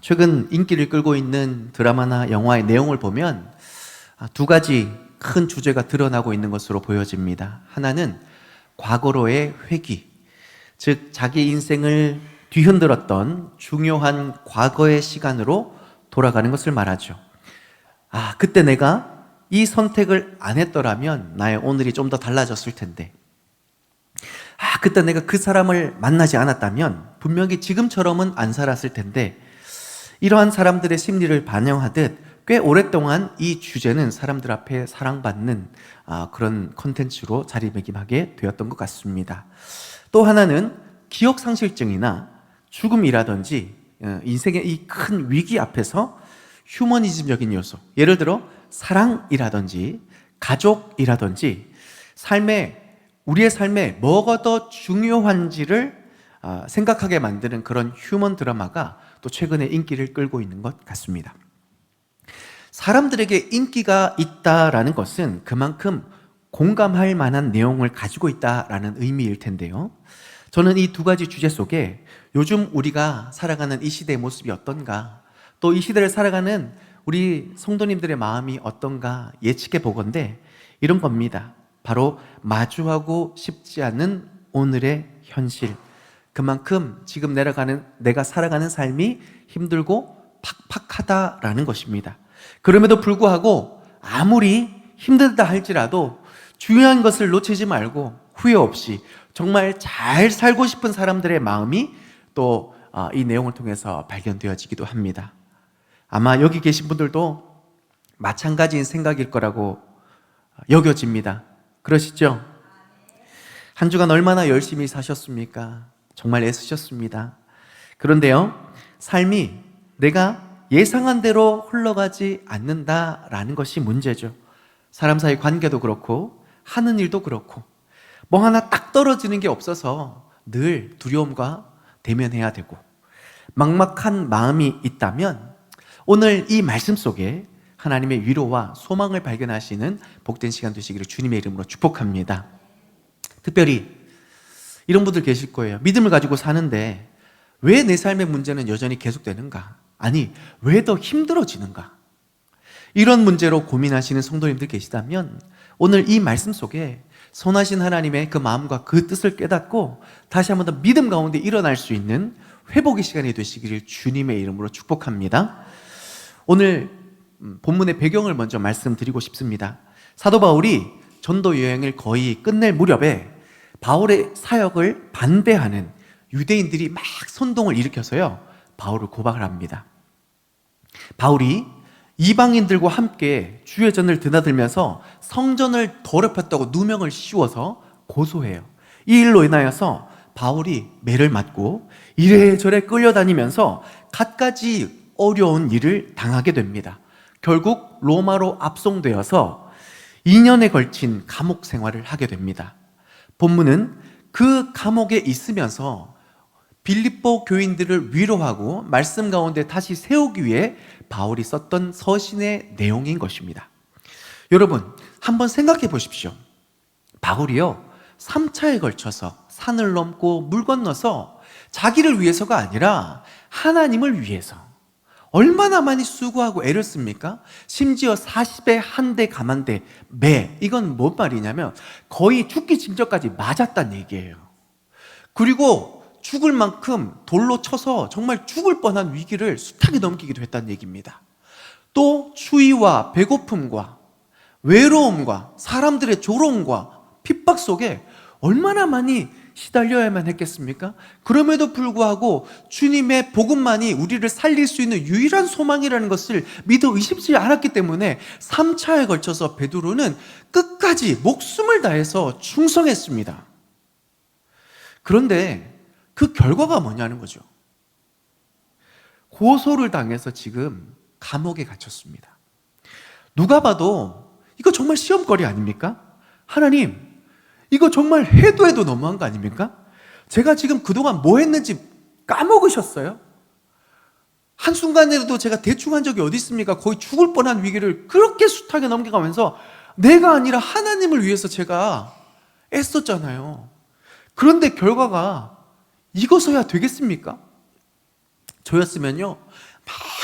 최근 인기를 끌고 있는 드라마나 영화의 내용을 보면 두 가지 큰 주제가 드러나고 있는 것으로 보여집니다. 하나는 과거로의 회귀, 즉 자기 인생을 뒤흔들었던 중요한 과거의 시간으로 돌아가는 것을 말하죠. 그때 내가 이 선택을 안 했더라면 나의 오늘이 좀 더 달라졌을 텐데, 그때 내가 그 사람을 만나지 않았다면 분명히 지금처럼은 안 살았을 텐데, 이러한 사람들의 심리를 반영하듯 꽤 오랫동안 이 주제는 사람들 앞에 사랑받는 그런 콘텐츠로 자리매김하게 되었던 것 같습니다. 또 하나는 기억상실증이나 죽음이라든지 인생의 이 큰 위기 앞에서 휴머니즘적인 요소, 예를 들어 사랑이라든지 가족이라든지 우리의 삶에 뭐가 더 중요한지를 생각하게 만드는 그런 휴먼 드라마가 또 최근에 인기를 끌고 있는 것 같습니다. 사람들에게 인기가 있다라는 것은 그만큼 공감할 만한 내용을 가지고 있다라는 의미일 텐데요. 저는 이 두 가지 주제 속에 요즘 우리가 살아가는 이 시대의 모습이 어떤가, 또 이 시대를 살아가는 우리 성도님들의 마음이 어떤가 예측해 보건대 이런 겁니다. 바로 마주하고 싶지 않은 오늘의 현실, 그만큼 지금 내가 살아가는 삶이 힘들고 팍팍하다라는 것입니다. 그럼에도 불구하고 아무리 힘들다 할지라도 중요한 것을 놓치지 말고 후회 없이 정말 잘 살고 싶은 사람들의 마음이 또 이 내용을 통해서 발견되어지기도 합니다. 아마 여기 계신 분들도 마찬가지인 생각일 거라고 여겨집니다. 그러시죠? 한 주간 얼마나 열심히 사셨습니까? 정말 애쓰셨습니다. 그런데요, 삶이 내가 예상한 대로 흘러가지 않는다라는 것이 문제죠. 사람 사이 관계도 그렇고 하는 일도 그렇고 뭐 하나 딱 떨어지는 게 없어서 늘 두려움과 대면해야 되고, 막막한 마음이 있다면 오늘 이 말씀 속에 하나님의 위로와 소망을 발견하시는 복된 시간 되시기를 주님의 이름으로 축복합니다. 특별히 이런 분들 계실 거예요. 믿음을 가지고 사는데 왜 내 삶의 문제는 여전히 계속되는가? 아니, 왜 더 힘들어지는가? 이런 문제로 고민하시는 성도님들 계시다면 오늘 이 말씀 속에 선하신 하나님의 그 마음과 그 뜻을 깨닫고 다시 한번 더 믿음 가운데 일어날 수 있는 회복의 시간이 되시기를 주님의 이름으로 축복합니다. 오늘 본문의 배경을 먼저 말씀드리고 싶습니다. 사도 바울이 전도 여행을 거의 끝낼 무렵에 바울의 사역을 반대하는 유대인들이 막 선동을 일으켜서요, 바울을 고박을 합니다. 바울이 이방인들과 함께 주의 전을 드나들면서 성전을 더럽혔다고 누명을 씌워서 고소해요. 이 일로 인하여서 바울이 매를 맞고 이래저래 끌려다니면서 갖가지 어려운 일을 당하게 됩니다. 결국 로마로 압송되어서 2년에 걸친 감옥 생활을 하게 됩니다. 본문은 그 감옥에 있으면서 빌립보 교인들을 위로하고 말씀 가운데 다시 세우기 위해 바울이 썼던 서신의 내용인 것입니다. 여러분, 한번 생각해 보십시오. 바울이요, 3차에 걸쳐서 산을 넘고 물 건너서 자기를 위해서가 아니라 하나님을 위해서 얼마나 많이 수고하고 애를 씁니까? 심지어 40에 한 대 감한대 매, 이건 뭔 말이냐면 거의 죽기 직전까지 맞았다는 얘기예요. 그리고 죽을 만큼 돌로 쳐서 정말 죽을 뻔한 위기를 숱하게 넘기기도 했다는 얘기입니다. 또 추위와 배고픔과 외로움과 사람들의 조롱과 핍박 속에 얼마나 많이 시달려야만 했겠습니까? 그럼에도 불구하고 주님의 복음만이 우리를 살릴 수 있는 유일한 소망이라는 것을 믿어 의심치 않았기 때문에 3차에 걸쳐서 베드로는 끝까지 목숨을 다해서 충성했습니다. 그런데 그 결과가 뭐냐는 거죠. 고소를 당해서 지금 감옥에 갇혔습니다. 누가 봐도 이거 정말 시험거리 아닙니까? 하나님, 이거 정말 해도 너무한 거 아닙니까? 제가 지금 그동안 뭐 했는지 까먹으셨어요? 한순간에도 제가 대충 한 적이 어디 있습니까? 거의 죽을 뻔한 위기를 그렇게 숱하게 넘겨가면서 내가 아니라 하나님을 위해서 제가 애썼잖아요. 그런데 결과가 이거서야 되겠습니까? 저였으면요,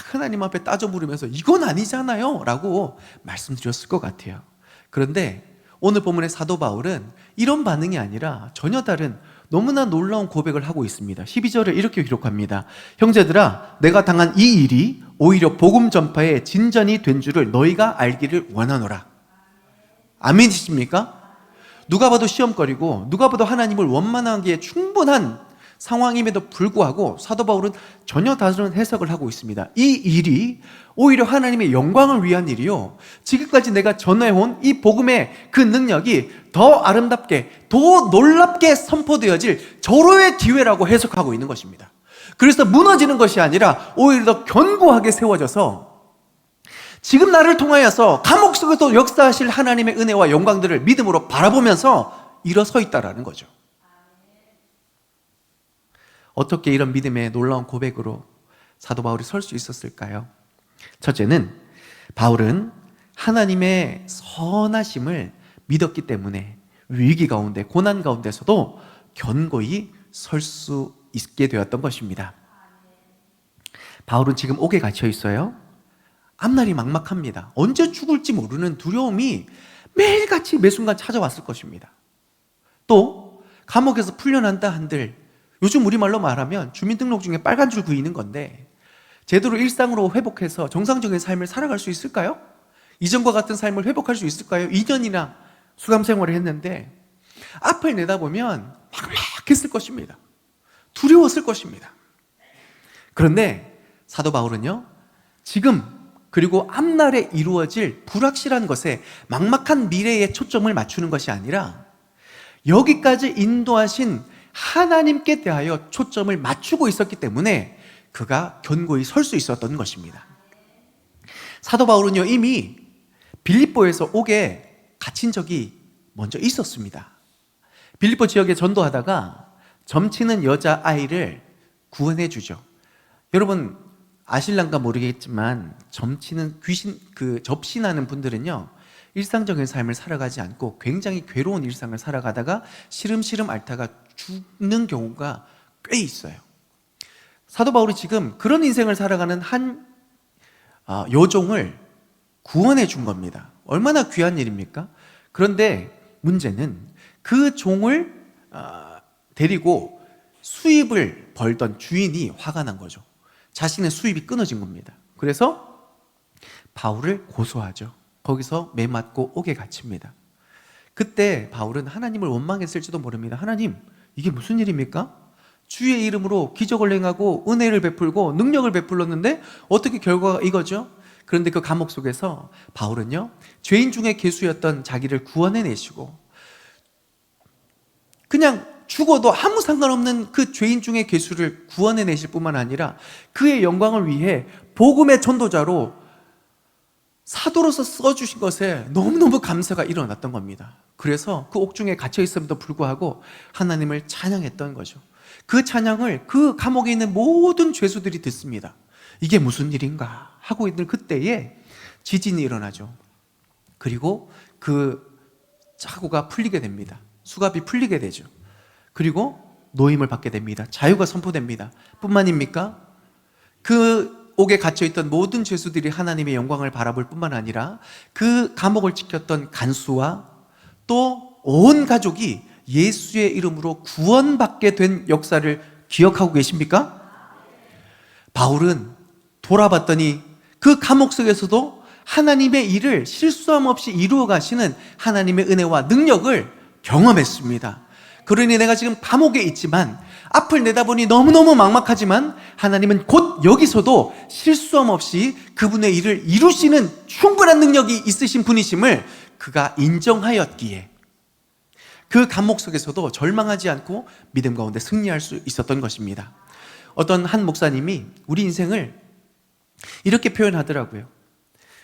하나님 앞에 따져 물으면서 이건 아니잖아요 라고 말씀드렸을 것 같아요. 그런데 오늘 본문의 사도 바울은 이런 반응이 아니라 전혀 다른 너무나 놀라운 고백을 하고 있습니다. 12절을 이렇게 기록합니다. 형제들아, 내가 당한 이 일이 오히려 복음 전파의 진전이 된 줄을 너희가 알기를 원하노라. 아멘이십니까? 누가 봐도 시험거리고 누가 봐도 하나님을 원망하기에 충분한 상황임에도 불구하고 사도 바울은 전혀 다른 해석을 하고 있습니다. 이 일이 오히려 하나님의 영광을 위한 일이요, 지금까지 내가 전해온 이 복음의 그 능력이 더 아름답게, 더 놀랍게 선포되어질 절호의 기회라고 해석하고 있는 것입니다. 그래서 무너지는 것이 아니라 오히려 더 견고하게 세워져서 지금 나를 통하여서 감옥 속에서 역사하실 하나님의 은혜와 영광들을 믿음으로 바라보면서 일어서 있다라는 거죠. 어떻게 이런 믿음의 놀라운 고백으로 사도 바울이 설 수 있었을까요? 첫째는 바울은 하나님의 선하심을 믿었기 때문에 위기 가운데, 고난 가운데서도 견고히 설 수 있게 되었던 것입니다. 바울은 지금 옥에 갇혀 있어요. 앞날이 막막합니다. 언제 죽을지 모르는 두려움이 매일같이 매 순간 찾아왔을 것입니다. 또 감옥에서 풀려난다 한들, 요즘 우리말로 말하면 주민등록증에 빨간 줄 그이는 건데 제대로 일상으로 회복해서 정상적인 삶을 살아갈 수 있을까요? 이전과 같은 삶을 회복할 수 있을까요? 2년이나 수감 생활을 했는데 앞을 내다보면 막막했을 것입니다. 두려웠을 것입니다. 그런데 사도 바울은요, 지금 그리고 앞날에 이루어질 불확실한 것에, 막막한 미래에 초점을 맞추는 것이 아니라 여기까지 인도하신 하나님께 대하여 초점을 맞추고 있었기 때문에 그가 견고히 설 수 있었던 것입니다. 사도 바울은요, 이미 빌립보에서 옥에 갇힌 적이 먼저 있었습니다. 빌립보 지역에 전도하다가 점치는 여자아이를 구원해 주죠. 여러분 아실란가 모르겠지만 점치는 귀신, 접신하는 분들은요, 일상적인 삶을 살아가지 않고 굉장히 괴로운 일상을 살아가다가 시름시름 앓다가 죽는 경우가 꽤 있어요. 사도 바울이 지금 그런 인생을 살아가는 한 여종을 구원해 준 겁니다. 얼마나 귀한 일입니까? 그런데 문제는 그 종을 데리고 수입을 벌던 주인이 화가 난 거죠. 자신의 수입이 끊어진 겁니다. 그래서 바울을 고소하죠. 거기서 매 맞고 옥에 갇힙니다. 그때 바울은 하나님을 원망했을지도 모릅니다. 하나님, 이게 무슨 일입니까? 주의 이름으로 기적을 행하고 은혜를 베풀고 능력을 베풀었는데 어떻게 결과가 이거죠? 그런데 그 감옥 속에서 바울은요, 죄인 중에 괴수였던 자기를 구원해내시고, 그냥 죽어도 아무 상관없는 그 죄인 중에 괴수를 구원해내실 뿐만 아니라 그의 영광을 위해 복음의 전도자로 사도로서 써주신 것에 너무너무 감사가 일어났던 겁니다. 그래서 그 옥중에 갇혀있음에도 불구하고 하나님을 찬양했던 거죠. 그 찬양을 그 감옥에 있는 모든 죄수들이 듣습니다. 이게 무슨 일인가 하고 있는 그때에 지진이 일어나죠. 그리고 그 차고가 풀리게 됩니다. 수갑이 풀리게 되죠. 그리고 노임을 받게 됩니다. 자유가 선포됩니다. 뿐만입니까? 그 옥에 갇혀있던 모든 죄수들이 하나님의 영광을 바라볼 뿐만 아니라 그 감옥을 지켰던 간수와 또 온 가족이 예수의 이름으로 구원받게 된 역사를 기억하고 계십니까? 바울은 돌아봤더니 그 감옥 속에서도 하나님의 일을 실수함 없이 이루어 가시는 하나님의 은혜와 능력을 경험했습니다. 그러니 내가 지금 감옥에 있지만, 앞을 내다보니 너무너무 막막하지만 하나님은 곧 여기서도 실수함 없이 그분의 일을 이루시는 충분한 능력이 있으신 분이심을 그가 인정하였기에 그 감옥 속에서도 절망하지 않고 믿음 가운데 승리할 수 있었던 것입니다. 어떤 한 목사님이 우리 인생을 이렇게 표현하더라고요.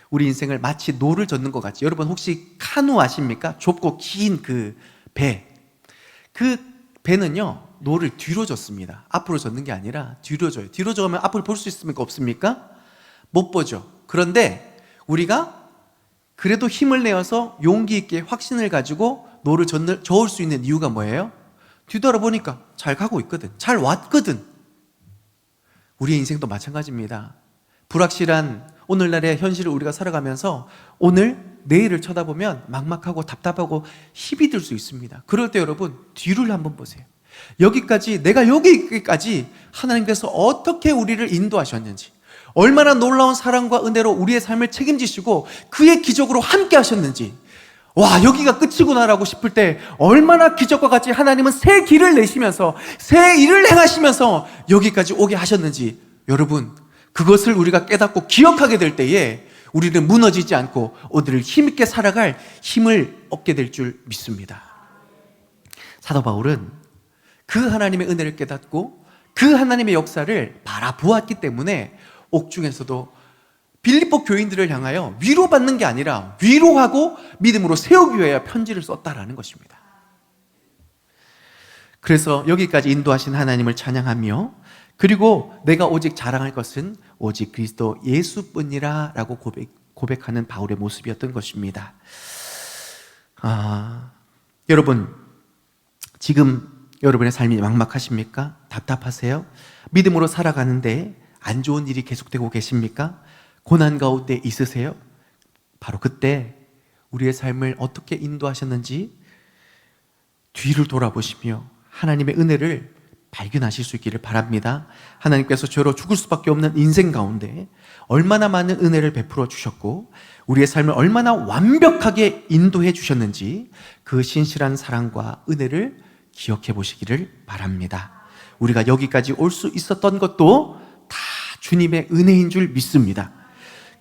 우리 인생을 마치 노를 젓는 것 같이. 여러분 혹시 카누 아십니까? 좁고 긴 그 배. 그 배는요, 노를 뒤로 젓습니다. 앞으로 젓는 게 아니라 뒤로 져요. 뒤로 져면 앞을 볼 수 있습니까? 없습니까? 못 보죠. 그런데 우리가 그래도 힘을 내어서 용기 있게 확신을 가지고 노를 저을 수 있는 이유가 뭐예요? 뒤돌아보니까 잘 가고 있거든. 잘 왔거든. 우리의 인생도 마찬가지입니다. 불확실한 오늘날의 현실을 우리가 살아가면서 오늘, 내일을 쳐다보면 막막하고 답답하고 힘이 들 수 있습니다. 그럴 때 여러분, 뒤를 한번 보세요. 내가 여기까지 하나님께서 어떻게 우리를 인도하셨는지, 얼마나 놀라운 사랑과 은혜로 우리의 삶을 책임지시고 그의 기적으로 함께 하셨는지, 와, 여기가 끝이구나라고 싶을 때 얼마나 기적과 같이 하나님은 새 길을 내시면서 새 일을 행하시면서 여기까지 오게 하셨는지, 여러분, 그것을 우리가 깨닫고 기억하게 될 때에 우리는 무너지지 않고 오늘을 힘있게 살아갈 힘을 얻게 될 줄 믿습니다. 사도 바울은 그 하나님의 은혜를 깨닫고 그 하나님의 역사를 바라보았기 때문에 옥중에서도 빌립보 교인들을 향하여 위로받는 게 아니라 위로하고 믿음으로 세우기 위하여 편지를 썼다라는 것입니다. 그래서 여기까지 인도하신 하나님을 찬양하며, 그리고 내가 오직 자랑할 것은 오직 그리스도 예수뿐이라 라고 고백하는 바울의 모습이었던 것입니다. 여러분, 지금 여러분의 삶이 막막하십니까? 답답하세요? 믿음으로 살아가는데 안 좋은 일이 계속되고 계십니까? 고난 가운데 있으세요? 바로 그때 우리의 삶을 어떻게 인도하셨는지 뒤를 돌아보시며 하나님의 은혜를 발견하실 수 있기를 바랍니다. 하나님께서 죄로 죽을 수밖에 없는 인생 가운데 얼마나 많은 은혜를 베풀어 주셨고 우리의 삶을 얼마나 완벽하게 인도해 주셨는지 그 신실한 사랑과 은혜를 기억해 보시기를 바랍니다. 우리가 여기까지 올 수 있었던 것도 다 주님의 은혜인 줄 믿습니다.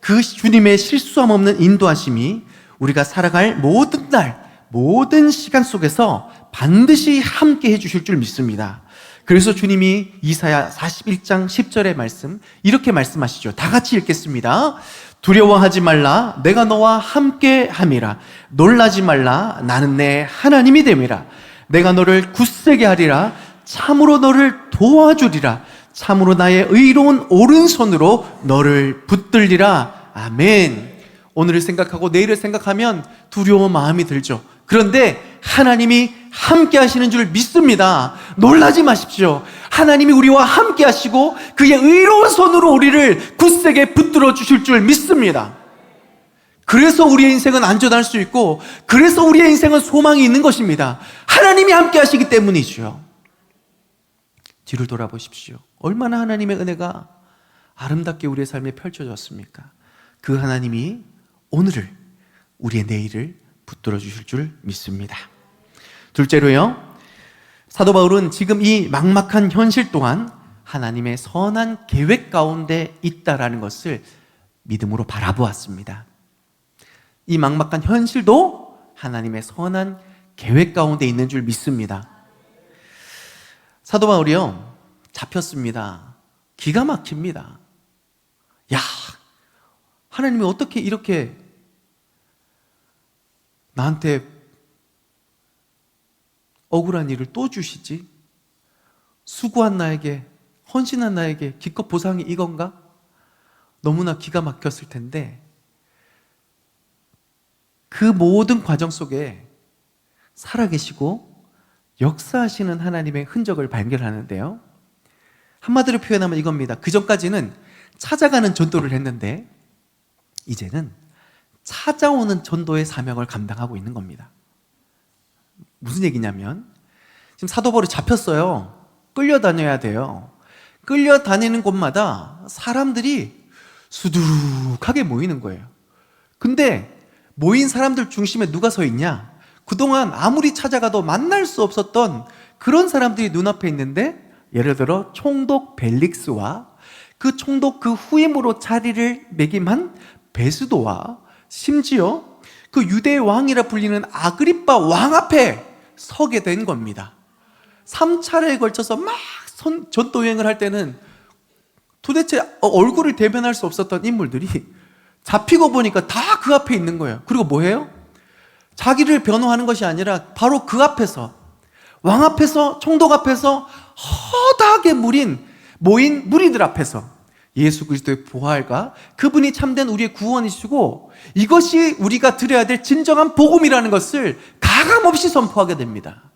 그 주님의 실수함 없는 인도하심이 우리가 살아갈 모든 날, 모든 시간 속에서 반드시 함께 해주실 줄 믿습니다. 그래서 주님이 이사야 41장 10절의 말씀, 이렇게 말씀하시죠. 다 같이 읽겠습니다. 두려워하지 말라, 내가 너와 함께 함이라. 놀라지 말라, 나는 내 하나님이 됨이라. 내가 너를 굳세게 하리라. 참으로 너를 도와주리라. 참으로 나의 의로운 오른손으로 너를 붙들리라. 아멘. 오늘을 생각하고 내일을 생각하면 두려운 마음이 들죠. 그런데 하나님이 함께 하시는 줄 믿습니다. 놀라지 마십시오. 하나님이 우리와 함께 하시고 그의 의로운 손으로 우리를 굳세게 붙들어 주실 줄 믿습니다. 그래서 우리의 인생은 안전할 수 있고, 그래서 우리의 인생은 소망이 있는 것입니다. 하나님이 함께 하시기 때문이죠. 뒤를 돌아보십시오. 얼마나 하나님의 은혜가 아름답게 우리의 삶에 펼쳐졌습니까? 그 하나님이 오늘을, 우리의 내일을 붙들어 주실 줄 믿습니다. 둘째로요, 사도 바울은 지금 이 막막한 현실 또한 하나님의 선한 계획 가운데 있다라는 것을 믿음으로 바라보았습니다. 이 막막한 현실도 하나님의 선한 계획 가운데 있는 줄 믿습니다. 사도 바울이요, 잡혔습니다. 기가 막힙니다. 야, 하나님이 어떻게 이렇게 나한테 억울한 일을 또 주시지? 수고한 나에게, 헌신한 나에게 기껏 보상이 이건가? 너무나 기가 막혔을 텐데, 그 모든 과정 속에 살아계시고 역사하시는 하나님의 흔적을 발견하는데요, 한마디로 표현하면 이겁니다. 그 전까지는 찾아가는 전도를 했는데 이제는 찾아오는 전도의 사명을 감당하고 있는 겁니다. 무슨 얘기냐면, 지금 사도 바울이 잡혔어요. 끌려다녀야 돼요. 끌려다니는 곳마다 사람들이 수두룩하게 모이는 거예요. 근데 모인 사람들 중심에 누가 서 있냐? 그동안 아무리 찾아가도 만날 수 없었던 그런 사람들이 눈앞에 있는데, 예를 들어 총독 벨릭스와 그 총독 그 후임으로 자리를 매김한 베스도와 심지어 그 유대의 왕이라 불리는 아그리빠 왕 앞에 서게 된 겁니다. 3차례에 걸쳐서 막 전도 여행을 할 때는 도대체 얼굴을 대면할 수 없었던 인물들이 잡히고 보니까 다 그 앞에 있는 거예요. 그리고 뭐해요? 자기를 변호하는 것이 아니라 바로 그 앞에서, 왕 앞에서, 총독 앞에서 허다하게 모인 무리들 앞에서 예수 그리스도의 부활과 그분이 참된 우리의 구원이시고 이것이 우리가 들어야 될 진정한 복음이라는 것을 가감없이 선포하게 됩니다.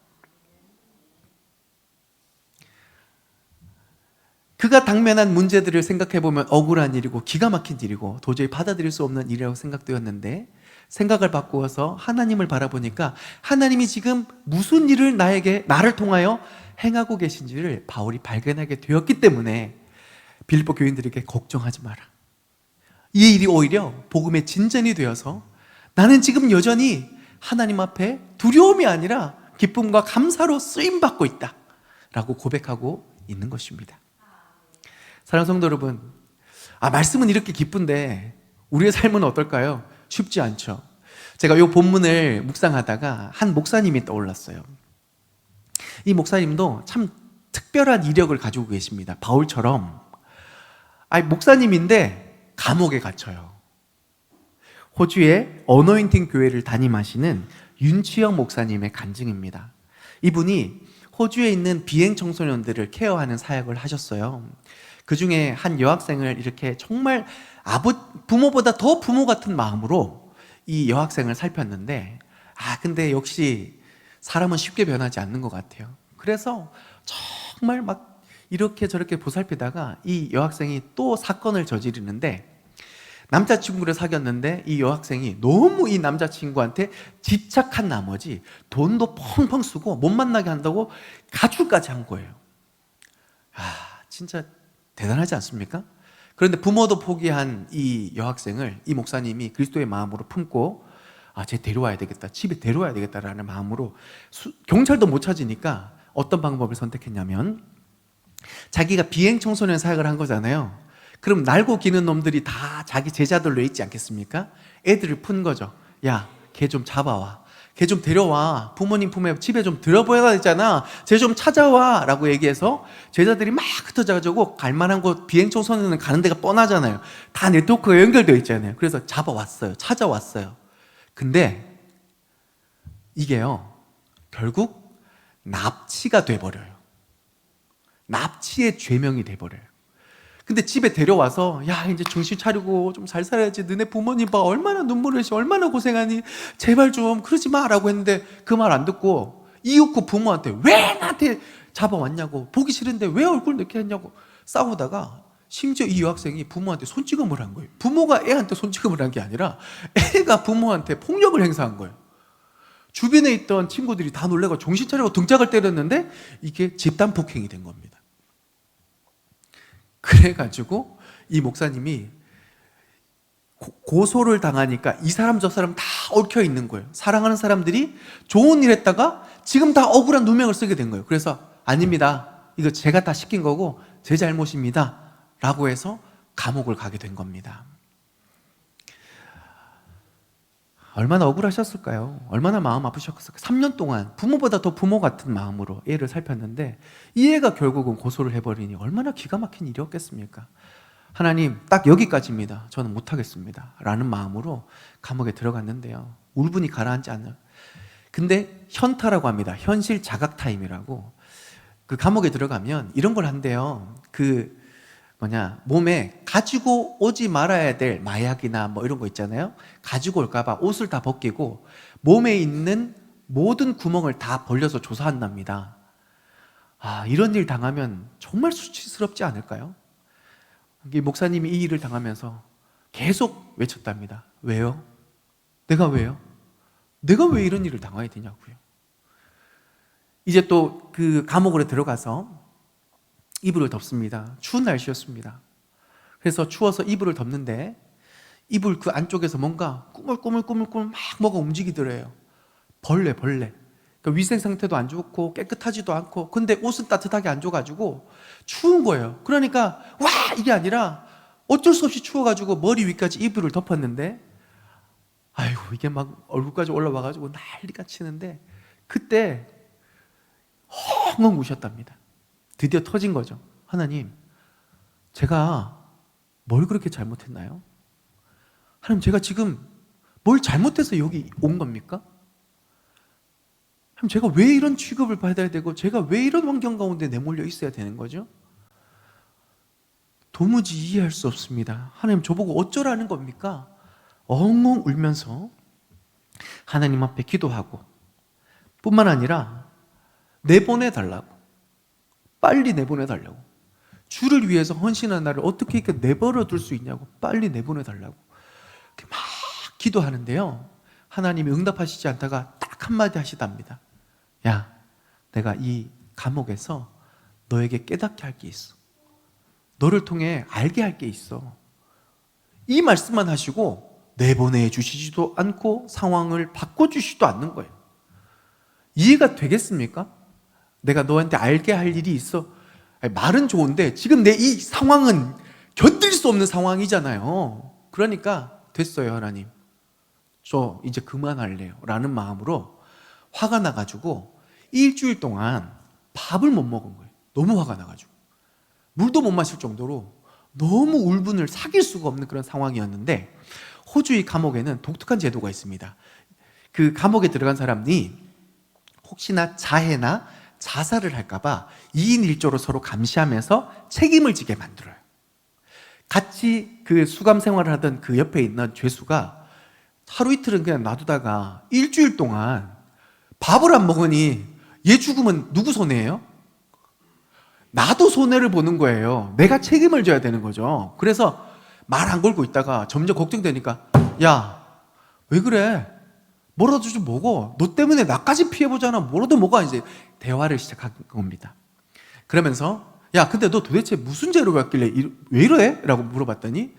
그가 당면한 문제들을 생각해보면 억울한 일이고 기가 막힌 일이고 도저히 받아들일 수 없는 일이라고 생각되었는데, 생각을 바꾸어서 하나님을 바라보니까 하나님이 지금 무슨 일을 나를 통하여 행하고 계신지를 바울이 발견하게 되었기 때문에 빌립보 교인들에게 걱정하지 마라, 이 일이 오히려 복음의 진전이 되어서 나는 지금 여전히 하나님 앞에 두려움이 아니라 기쁨과 감사로 쓰임받고 있다 라고 고백하고 있는 것입니다. 사랑하는 성도 여러분, 말씀은 이렇게 기쁜데 우리의 삶은 어떨까요? 쉽지 않죠. 제가 이 본문을 묵상하다가 한 목사님이 떠올랐어요. 이 목사님도 참 특별한 이력을 가지고 계십니다. 바울처럼 목사님인데 감옥에 갇혀요. 호주의 어노인팅 교회를 담임하시는 윤치영 목사님의 간증입니다. 이분이 호주에 있는 비행 청소년들을 케어하는 사역을 하셨어요. 그 중에 한 여학생을 이렇게 정말 부모보다 더 부모 같은 마음으로 이 여학생을 살폈는데, 근데 역시 사람은 쉽게 변하지 않는 것 같아요. 그래서 정말 막 이렇게 저렇게 보살피다가 이 여학생이 또 사건을 저지르는데, 남자친구를 사귀었는데 이 여학생이 너무 이 남자친구한테 집착한 나머지 돈도 펑펑 쓰고 못 만나게 한다고 가출까지 한 거예요. 진짜 대단하지 않습니까? 그런데 부모도 포기한 이 여학생을 이 목사님이 그리스도의 마음으로 품고 쟤 데려와야 되겠다, 집에 데려와야 되겠다라는 마음으로 경찰도 못 찾으니까 어떤 방법을 선택했냐면, 자기가 비행 청소년 사역을 한 거잖아요. 그럼 날고 기는 놈들이 다 자기 제자들로 있지 않겠습니까? 애들을 푼 거죠. 야, 걔 좀 잡아와, 걔 좀 데려와, 부모님 품에 집에 좀 들어보여야 되잖아, 쟤 좀 찾아와 라고 얘기해서 제자들이 막 흩어져가지고 갈만한 곳, 비행 청소년은 가는 데가 뻔하잖아요. 다 네트워크가 연결되어 있잖아요. 그래서 잡아왔어요. 찾아왔어요. 근데 이게요, 결국 납치가 돼버려요. 납치의 죄명이 돼버려요. 근데 집에 데려와서 야, 이제 정신 차리고 좀 잘 살아야지, 너네 부모님 봐, 얼마나 눈물을 흘리시, 얼마나 고생하니, 제발 좀 그러지 마 라고 했는데 그 말 안 듣고 이윽고 부모한테 왜 나한테 잡아왔냐고, 보기 싫은데 왜 얼굴 이렇게 했냐고 싸우다가 심지어 이 여학생이 부모한테 손찌검을 한 거예요. 부모가 애한테 손찌검을 한 게 아니라 애가 부모한테 폭력을 행사한 거예요. 주변에 있던 친구들이 다 놀래고 정신 차리고 등짝을 때렸는데 이게 집단 폭행이 된 겁니다. 그래가지고 이 목사님이 고소를 당하니까 이 사람 저 사람 다 얽혀 있는 거예요. 사랑하는 사람들이 좋은 일 했다가 지금 다 억울한 누명을 쓰게 된 거예요. 그래서 아닙니다, 이거 제가 다 시킨 거고 제 잘못입니다 라고 해서 감옥을 가게 된 겁니다. 얼마나 억울하셨을까요? 얼마나 마음 아프셨을까요? 3년 동안 부모보다 더 부모 같은 마음으로 애를 살폈는데 이 애가 결국은 고소를 해버리니 얼마나 기가 막힌 일이었겠습니까? 하나님, 딱 여기까지입니다, 저는 못하겠습니다 라는 마음으로 감옥에 들어갔는데요, 울분이 가라앉지 않아요. 근데 현타라고 합니다. 현실 자각 타임이라고. 그 감옥에 들어가면 이런 걸 한대요. 몸에 가지고 오지 말아야 될 마약이나 뭐 이런 거 있잖아요. 가지고 올까봐 옷을 다 벗기고 몸에 있는 모든 구멍을 다 벌려서 조사한답니다. 이런 일 당하면 정말 수치스럽지 않을까요? 이 목사님이 이 일을 당하면서 계속 외쳤답니다. 왜요? 내가 왜요? 내가 왜 이런 일을 당해야 되냐고요. 이제 또 그 감옥으로 들어가서 이불을 덮습니다. 추운 날씨였습니다. 그래서 추워서 이불을 덮는데 이불 그 안쪽에서 뭔가 꾸물꾸물 막 뭐가 움직이더래요. 벌레. 그러니까 위생 상태도 안 좋고 깨끗하지도 않고, 근데 옷은 따뜻하게 안 줘가지고 추운 거예요. 그러니까 와, 이게 아니라 어쩔 수 없이 추워가지고 머리 위까지 이불을 덮었는데, 아이고, 이게 막 얼굴까지 올라와가지고 난리가 치는데 그때 헝헝 우셨답니다. 드디어 터진 거죠. 하나님, 제가 뭘 그렇게 잘못했나요? 하나님, 제가 지금 뭘 잘못해서 여기 온 겁니까? 하나님, 제가 왜 이런 취급을 받아야 되고 제가 왜 이런 환경 가운데 내몰려 있어야 되는 거죠? 도무지 이해할 수 없습니다. 하나님, 저보고 어쩌라는 겁니까? 엉엉 울면서 하나님 앞에 기도하고, 뿐만 아니라 내보내달라고, 빨리 내보내달라고, 주를 위해서 헌신한 나를 어떻게 이렇게 내버려 둘 수 있냐고, 빨리 내보내달라고 막 기도하는데요, 하나님이 응답하시지 않다가 딱 한마디 하시답니다. 야, 내가 이 감옥에서 너에게 깨닫게 할 게 있어. 너를 통해 알게 할 게 있어. 이 말씀만 하시고 내보내 주시지도 않고 상황을 바꿔주시지도 않는 거예요. 이해가 되겠습니까? 내가 너한테 알게 할 일이 있어. 아니, 말은 좋은데 지금 내 이 상황은 견딜 수 없는 상황이잖아요. 그러니까 됐어요, 하나님, 저 이제 그만할래요 라는 마음으로 화가 나가지고 일주일 동안 밥을 못 먹은 거예요. 너무 화가 나가지고 물도 못 마실 정도로 너무 울분을 삭일 수가 없는 그런 상황이었는데, 호주의 감옥에는 독특한 제도가 있습니다. 그 감옥에 들어간 사람이 혹시나 자해나 자살을 할까봐 2인 1조로 서로 감시하면서 책임을 지게 만들어요. 같이 그 수감 생활을 하던 그 옆에 있는 죄수가 하루 이틀은 그냥 놔두다가 일주일 동안 밥을 안 먹으니 얘 죽으면 누구 손해예요? 나도 손해를 보는 거예요. 내가 책임을 져야 되는 거죠. 그래서 말 안 걸고 있다가 점점 걱정되니까, 야, 왜 그래? 뭐라도 좀 먹어. 너 때문에 나까지 피해보잖아. 뭐라도 먹어. 이제 대화를 시작한 겁니다. 그러면서, 야, 근데 너 도대체 무슨 죄로 갔길래 왜 이래? 라고 물어봤더니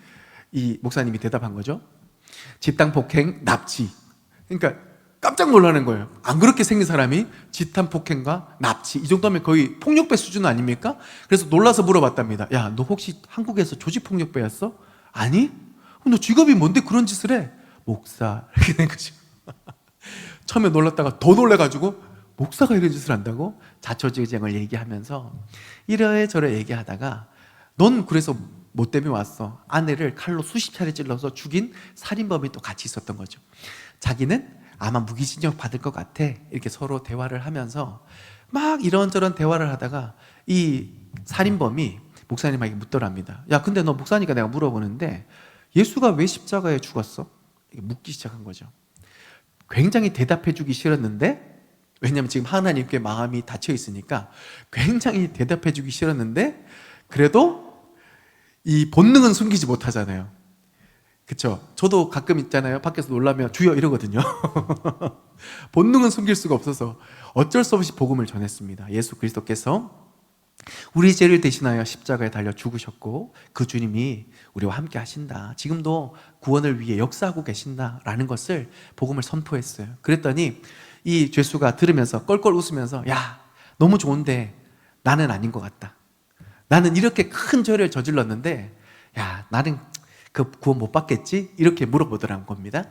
이 목사님이 대답한 거죠. 집단 폭행, 납치. 그러니까 깜짝 놀라는 거예요. 안 그렇게 생긴 사람이 집단 폭행과 납치, 이 정도면 거의 폭력배 수준 아닙니까? 그래서 놀라서 물어봤답니다. 야, 너 혹시 한국에서 조직폭력배였어? 아니? 그럼 너 직업이 뭔데 그런 짓을 해? 목사. 이렇게 된 거죠. 처음에 놀랐다가 더 놀래가지고, 목사가 이런 짓을 한다고? 자초지종을 얘기하면서 이래저래 얘기하다가, 넌 그래서 뭐 때문에 왔어? 아내를 칼로 수십 차례 찔러서 죽인 살인범이 또 같이 있었던 거죠. 자기는 아마 무기징역 받을 것 같아. 이렇게 서로 대화를 하면서 막 이런저런 대화를 하다가 이 살인범이 목사님에게 묻더랍니다. 야, 근데 너 목사니까 내가 물어보는데 예수가 왜 십자가에 죽었어? 이렇게 묻기 시작한 거죠. 굉장히 대답해 주기 싫었는데, 왜냐하면 지금 하나님께 마음이 닫혀 있으니까 굉장히 대답해 주기 싫었는데, 그래도 이 본능은 숨기지 못하잖아요. 그쵸? 저도 가끔 있잖아요. 밖에서 놀라면 주여 이러거든요. 본능은 숨길 수가 없어서 어쩔 수 없이 복음을 전했습니다. 예수 그리스도께서 우리 죄를 대신하여 십자가에 달려 죽으셨고 그 주님이 우리와 함께 하신다. 지금도 구원을 위해 역사하고 계신다라는 것을 복음을 선포했어요. 그랬더니 이 죄수가 들으면서 껄껄 웃으면서, 야, 너무 좋은데 나는 아닌 것 같다. 나는 이렇게 큰 죄를 저질렀는데, 야, 나는 그 구원 못 받겠지? 이렇게 물어보더라는 겁니다.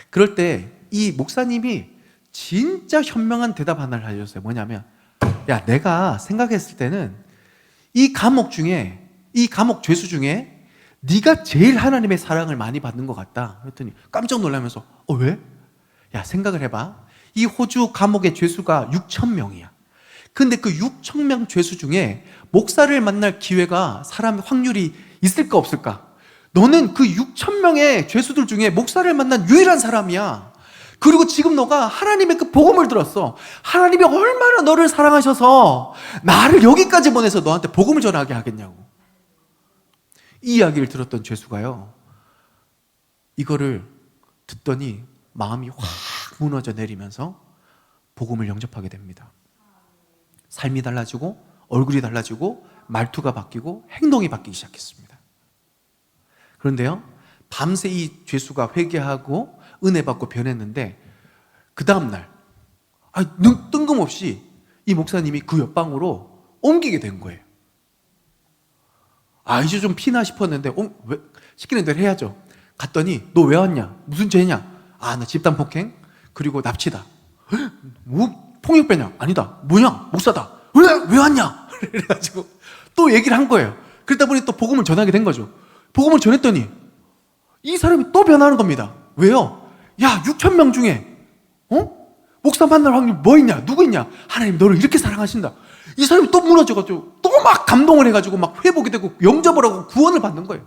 그럴 때 이 목사님이 진짜 현명한 대답 하나를 알려줬어요. 뭐냐면, 야, 내가 생각했을 때는 이 감옥 죄수 중에 네가 제일 하나님의 사랑을 많이 받는 것 같다. 그랬더니 깜짝 놀라면서, 왜? 야, 생각을 해봐. 이 호주 감옥의 죄수가 6,000명이야. 근데 그 6,000명 죄수 중에 목사를 만날 기회가, 사람 확률이 있을까 없을까? 너는 그 6,000명의 죄수들 중에 목사를 만난 유일한 사람이야. 그리고 지금 너가 하나님의 그 복음을 들었어. 하나님이 얼마나 너를 사랑하셔서 나를 여기까지 보내서 너한테 복음을 전하게 하겠냐고. 이 이야기를 들었던 죄수가요, 이거를 듣더니 마음이 확 무너져 내리면서 복음을 영접하게 됩니다. 삶이 달라지고 얼굴이 달라지고 말투가 바뀌고 행동이 바뀌기 시작했습니다. 그런데요, 밤새 이 죄수가 회개하고 은혜 받고 변했는데, 그 다음날 뜬금없이 이 목사님이 그 옆방으로 옮기게 된 거예요. 이제 좀 피나 싶었는데 왜? 시키는 대로 해야죠. 갔더니 너 왜 왔냐? 무슨 죄냐? 나 집단 폭행 그리고 납치다. 뭐 폭력배냐? 아니다. 뭐냐? 목사다. 왜 왔냐? 그래가지고 또 얘기를 한 거예요. 그러다 보니 또 복음을 전하게 된 거죠. 복음을 전했더니 이 사람이 또 변하는 겁니다. 왜요? 야, 6,000명 중에 목사 만날 확률 뭐 있냐? 누구 있냐? 하나님 너를 이렇게 사랑하신다. 이 사람이 또 무너져가지고 또 막 감동을 해가지고 막 회복이 되고 영접을 하고 구원을 받는 거예요.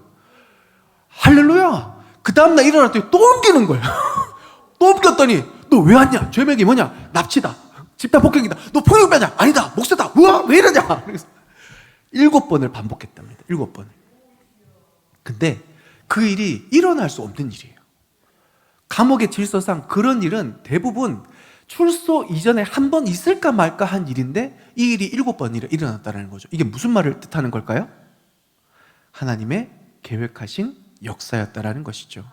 할렐루야. 그 다음날 일어났더니 또 옮기는 거예요. 또 옮겼더니 너 왜 왔냐? 죄명이 뭐냐? 납치다. 집단 폭행이다. 너 폭력배냐? 아니다. 목사다. 우와, 왜 이러냐? 그래서 7번을 반복했답니다. 7번을. 근데 그 일이 일어날 수 없는 일이에요. 감옥의 질서상 그런 일은 대부분 출소 이전에 한 번 있을까 말까 한 일인데 이 일이 7번 일어났다는 거죠. 이게 무슨 말을 뜻하는 걸까요? 하나님의 계획하신 역사였다라는 것이죠.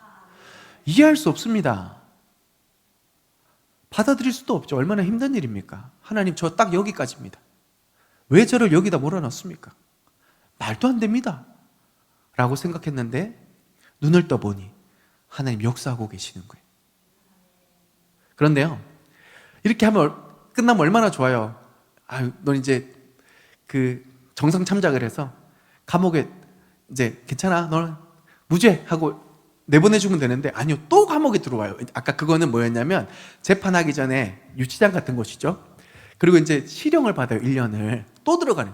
이해할 수 없습니다. 받아들일 수도 없죠. 얼마나 힘든 일입니까? 하나님, 저 딱 여기까지입니다. 왜 저를 여기다 몰아넣습니까? 말도 안 됩니다. 라고 생각했는데 눈을 떠보니 하나님 역사하고 계시는 거예요. 그런데요, 이렇게 하면 끝나면 얼마나 좋아요. 아유, 넌 이제 그 정상 참작을 해서 감옥에 이제 괜찮아, 너는 무죄 하고 내보내주면 되는데, 아니요, 또 감옥에 들어와요. 아까 그거는 뭐였냐면 재판하기 전에 유치장 같은 곳이죠. 그리고 이제 실형을 받아요. 1년을 또 들어가는.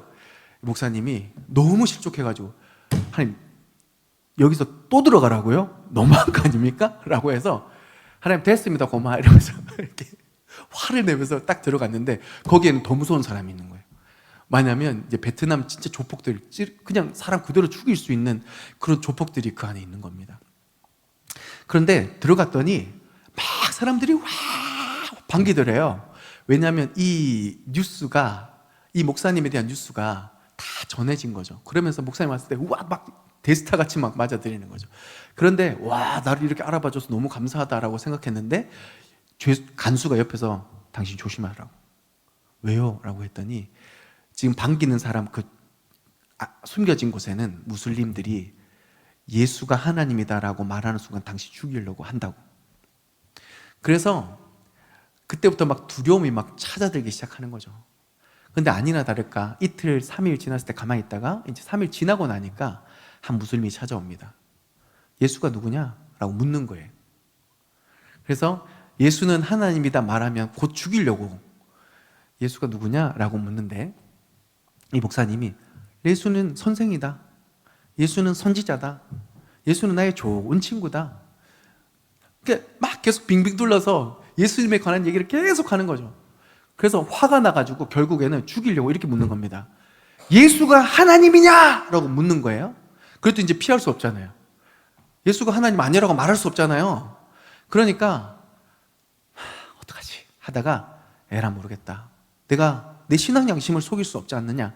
목사님이 너무 실족해가지고, 하나님 여기서 또 들어가라고요? 너무한 거 아닙니까? 라고 해서, 하나님 됐습니다 고마 이러면서 이렇게 화를 내면서 딱 들어갔는데, 거기에는 더 무서운 사람이 있는 거예요. 뭐냐면 이제 베트남 진짜 조폭들, 그냥 사람 그대로 죽일 수 있는 그런 조폭들이 그 안에 있는 겁니다. 그런데 들어갔더니 막 사람들이 와 반기더래요. 왜냐하면 이 뉴스가, 이 목사님에 대한 뉴스가 다 전해진 거죠. 그러면서 목사님 왔을 때 우와 막 데스타 같이 막 맞아들이는 거죠. 그런데 와, 나를 이렇게 알아봐줘서 너무 감사하다라고 생각했는데, 간수가 옆에서 당신 조심하라고. 왜요? 라고 했더니 지금 반기는 사람 숨겨진 곳에는 무슬림들이 예수가 하나님이다라고 말하는 순간 당신 죽이려고 한다고. 그래서 그때부터 막 두려움이 막 찾아들기 시작하는 거죠. 근데 아니나 다를까 이틀 3일 지났을 때 가만히 있다가 이제 3일 지나고 나니까 한 무슬림이 찾아옵니다. 예수가 누구냐? 라고 묻는 거예요. 그래서 예수는 하나님이다 말하면 곧 죽이려고, 예수가 누구냐? 라고 묻는데 이 목사님이 예수는 선생이다. 예수는 선지자다. 예수는 나의 좋은 친구다. 그러니까 막 계속 빙빙 둘러서 예수님에 관한 얘기를 계속 하는 거죠. 그래서 화가 나가지고 결국에는 죽이려고 이렇게 묻는 겁니다. 예수가 하나님이냐? 라고 묻는 거예요. 그것도 이제 피할 수 없잖아요. 예수가 하나님 아니라고 말할 수 없잖아요. 그러니까 어떡하지 하다가 에라 모르겠다. 내가 내 신앙 양심을 속일 수 없지 않느냐.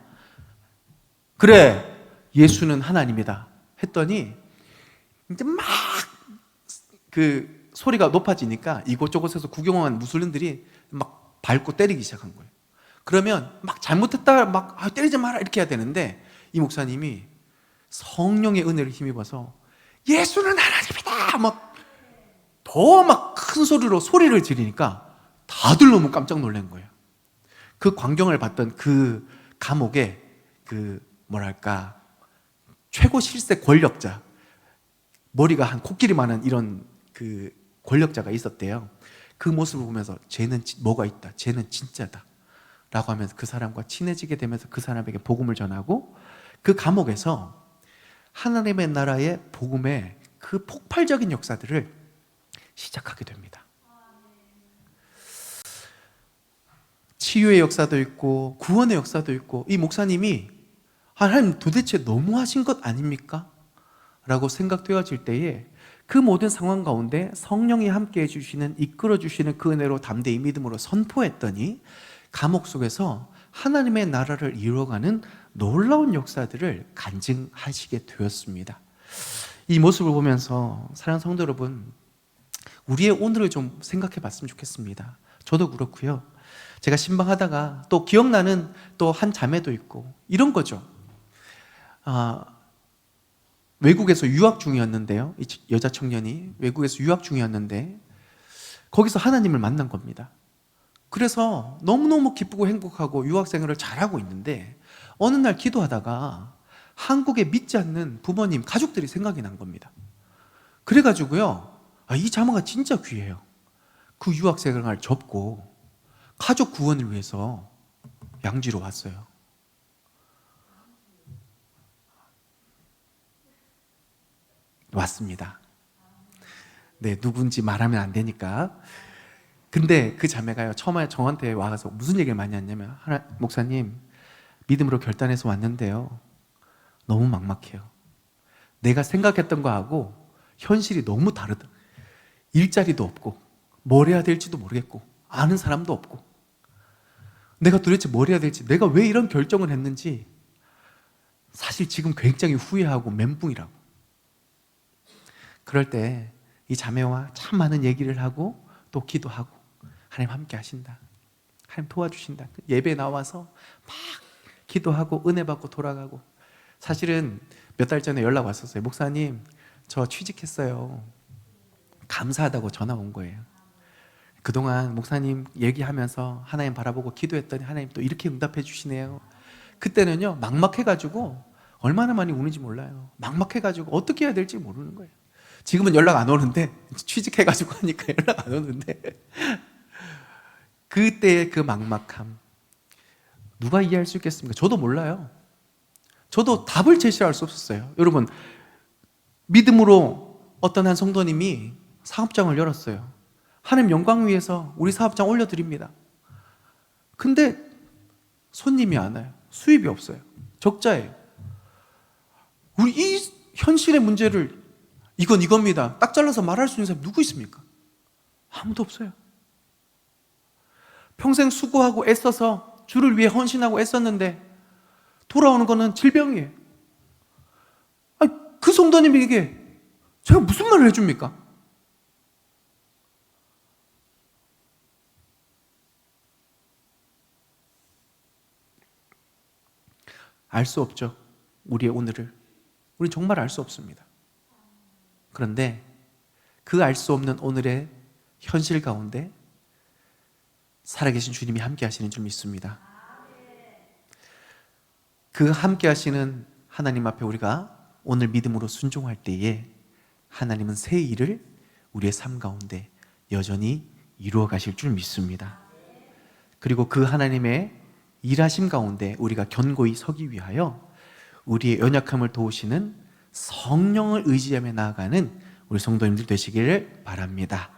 그래, 예수는 하나님이다 했더니 이제 막 그 소리가 높아지니까 이곳저곳에서 구경한 무슬림들이 막 밟고 때리기 시작한 거예요. 그러면 막 잘못했다 막 때리지 마라 이렇게 해야 되는데, 이 목사님이 성령의 은혜를 힘입어서 예수는 하나님이다 막 더 막 큰 소리로 소리를 지르니까 다들 너무 깜짝 놀란 거예요. 그 광경을 봤던 그 감옥에 그 뭐랄까 최고 실세 권력자, 머리가 한 코끼리만한 이런 그 권력자가 있었대요. 그 모습을 보면서 쟤는 뭐가 있다, 쟤는 진짜다 라고 하면서 그 사람과 친해지게 되면서 그 사람에게 복음을 전하고, 그 감옥에서 하나님의 나라의 복음의 그 폭발적인 역사들을 시작하게 됩니다. 치유의 역사도 있고 구원의 역사도 있고, 이 목사님이 하나님 도대체 너무하신 것 아닙니까? 라고 생각되어질 때에 그 모든 상황 가운데 성령이 함께해 주시는, 이끌어 주시는 그 은혜로 담대히 믿음으로 선포했더니 감옥 속에서 하나님의 나라를 이루어가는 놀라운 역사들을 간증하시게 되었습니다. 이 모습을 보면서 사랑하는 성도 여러분, 우리의 오늘을 좀 생각해 봤으면 좋겠습니다. 저도 그렇고요. 제가 신방하다가 또 기억나는 또 한 자매도 있고 이런 거죠. 외국에서 유학 중이었는데요. 이 여자 청년이 외국에서 유학 중이었는데 거기서 하나님을 만난 겁니다. 그래서 너무너무 기쁘고 행복하고 유학생활을 잘하고 있는데 어느 날 기도하다가 한국에 믿지 않는 부모님, 가족들이 생각이 난 겁니다. 그래가지고요, 이 자매가 진짜 귀해요. 그 유학생활을 접고 가족 구원을 위해서 양지로 왔어요. 왔습니다. 네, 누군지 말하면 안 되니까. 근데 그 자매가요, 처음에 저한테 와서 무슨 얘기를 많이 했냐면, 목사님, 믿음으로 결단해서 왔는데요, 너무 막막해요. 내가 생각했던 거하고 현실이 너무 다르다. 일자리도 없고 뭘 해야 될지도 모르겠고 아는 사람도 없고 내가 도대체 뭘 해야 될지, 내가 왜 이런 결정을 했는지 사실 지금 굉장히 후회하고 멘붕이라고. 그럴 때 이 자매와 참 많은 얘기를 하고 또 기도하고, 하나님 함께 하신다, 하나님 도와주신다, 예배 나와서 막 기도하고 은혜 받고 돌아가고. 사실은 몇 달 전에 연락 왔었어요. 목사님, 저 취직했어요. 감사하다고 전화 온 거예요. 그동안 목사님 얘기하면서 하나님 바라보고 기도했더니 하나님 또 이렇게 응답해 주시네요. 그때는요, 막막해가지고 얼마나 많이 우는지 몰라요. 막막해가지고 어떻게 해야 될지 모르는 거예요. 지금은 연락 안 오는데, 취직해가지고 하니까 연락 안 오는데 그때의 그 막막함 누가 이해할 수 있겠습니까? 저도 몰라요. 저도 답을 제시할 수 없었어요. 여러분, 믿음으로 어떤 한 성도님이 사업장을 열었어요. 하나님 영광 위해서 우리 사업장 올려드립니다. 근데 손님이 안 와요. 수입이 없어요. 적자예요. 우리 이 현실의 문제를 이건 이겁니다, 딱 잘라서 말할 수 있는 사람이 누구 있습니까? 아무도 없어요. 평생 수고하고 애써서 주를 위해 헌신하고 애썼는데 돌아오는 거는 질병이에요. 아니, 그 성도님에게 제가 무슨 말을 해줍니까? 알 수 없죠. 우리의 오늘을. 우리 정말 알 수 없습니다. 그런데 그 알 수 없는 오늘의 현실 가운데 살아계신 주님이 함께 하시는 줄 믿습니다. 그 함께 하시는 하나님 앞에 우리가 오늘 믿음으로 순종할 때에 하나님은 새 일을 우리의 삶 가운데 여전히 이루어 가실 줄 믿습니다. 그리고 그 하나님의 일하심 가운데 우리가 견고히 서기 위하여 우리의 연약함을 도우시는 성령을 의지하며 나아가는 우리 성도님들 되시기를 바랍니다.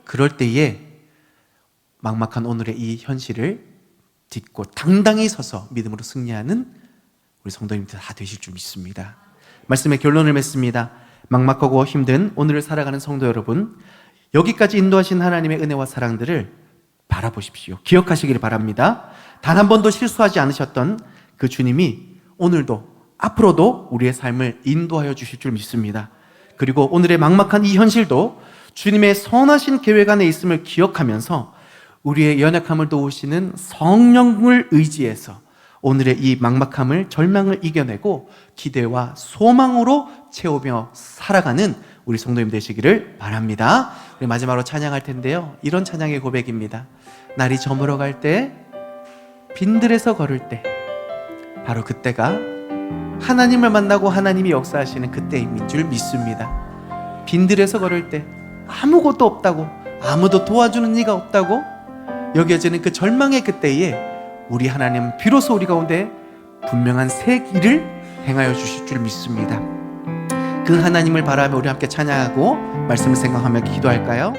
그럴 때에 막막한 오늘의 이 현실을 딛고 당당히 서서 믿음으로 승리하는 우리 성도님들 다 되실 줄 믿습니다. 말씀의 결론을 맺습니다. 막막하고 힘든 오늘을 살아가는 성도 여러분, 여기까지 인도하신 하나님의 은혜와 사랑들을 바라보십시오. 기억하시기를 바랍니다. 단 한 번도 실수하지 않으셨던 그 주님이 오늘도 앞으로도 우리의 삶을 인도하여 주실 줄 믿습니다. 그리고 오늘의 막막한 이 현실도 주님의 선하신 계획 안에 있음을 기억하면서 우리의 연약함을 도우시는 성령을 의지해서 오늘의 이 막막함을, 절망을 이겨내고 기대와 소망으로 채우며 살아가는 우리 성도님 되시기를 바랍니다. 우리 마지막으로 찬양할 텐데요, 이런 찬양의 고백입니다. 날이 저물어 갈 때, 빈들에서 걸을 때, 바로 그때가 하나님을 만나고 하나님이 역사하시는 그때인 줄 믿습니다. 빈들에서 걸을 때, 아무것도 없다고, 아무도 도와주는 이가 없다고 여겨지는 그 절망의 그때에 우리 하나님 비로소 우리 가운데 분명한 새 길을 행하여 주실 줄 믿습니다. 그 하나님을 바라며 우리 함께 찬양하고 말씀을 생각하며 기도할까요?